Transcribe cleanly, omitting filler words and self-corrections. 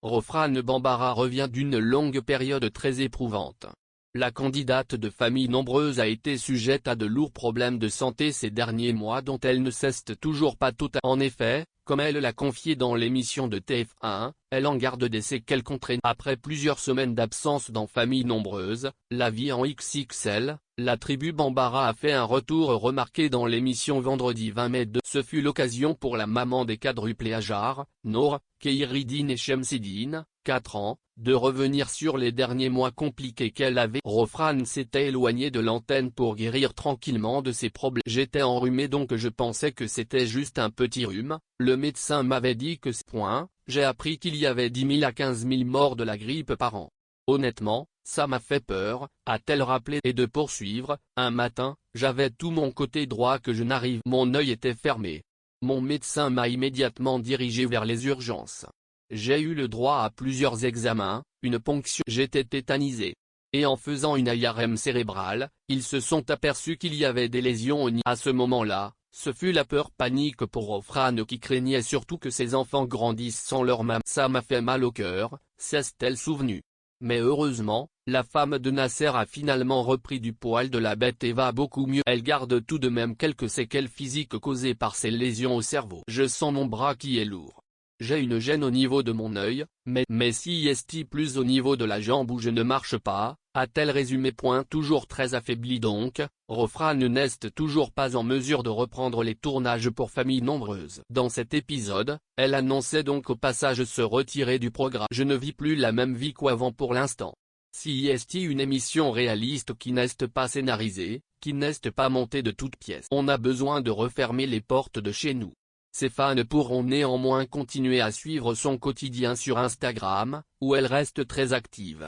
Rofrane Bambara revient d'une longue période très éprouvante. La candidate de famille nombreuse a été sujette à de lourds problèmes de santé ces derniers mois dont elle ne cesse toujours pas totalement. En effet, comme elle l'a confié dans l'émission de TF1, elle en garde des séquelles contraignantes. Après plusieurs semaines d'absence dans Famille nombreuse, la vie en XXL, la tribu Bambara a fait un retour remarqué dans l'émission vendredi 20 mai. Ce fut l'occasion pour la maman des quadruplés Hajar, Nour, Kheiridine et Chemsidine, 4 ans, de revenir sur les derniers mois compliqués qu'elle avait. Rofrane s'était éloignée de l'antenne pour guérir tranquillement de ses problèmes. J'étais enrhumée donc je pensais que c'était juste un petit rhume, le médecin m'avait dit que j'ai appris qu'il y avait 10 000 à 15 000 morts de la grippe par an. Honnêtement, ça m'a fait peur, a-t-elle rappelé et de poursuivre, un matin, j'avais tout mon côté droit que je n'arrive. Mon œil était fermé. Mon médecin m'a immédiatement dirigé vers les urgences. J'ai eu le droit à plusieurs examens, une ponction. J'étais tétanisé. Et en faisant une IRM cérébrale, ils se sont aperçus qu'il y avait des lésions au niveau. À ce moment-là, ce fut la peur panique pour Rofrane qui craignait surtout que ses enfants grandissent sans leur maman. Ça m'a fait mal au cœur, s'est-elle souvenue. Mais heureusement, la femme de Nasser a finalement repris du poil de la bête et va beaucoup mieux. Elle garde tout de même quelques séquelles physiques causées par ses lésions au cerveau. Je sens mon bras qui est lourd. J'ai une gêne au niveau de mon œil, mais si est plus au niveau de la jambe où je ne marche pas, a-t-elle résumé. Toujours très affaiblie donc, Rofrane n'est toujours pas en mesure de reprendre les tournages pour Famille nombreuse. Dans cet épisode, elle annonçait donc au passage se retirer du programme. Je ne vis plus la même vie qu'avant pour l'instant. Si est une émission réaliste qui n'est pas scénarisée, qui n'est pas montée de toutes pièces. On a besoin de refermer les portes de chez nous. Ses fans pourront néanmoins continuer à suivre son quotidien sur Instagram, où elle reste très active.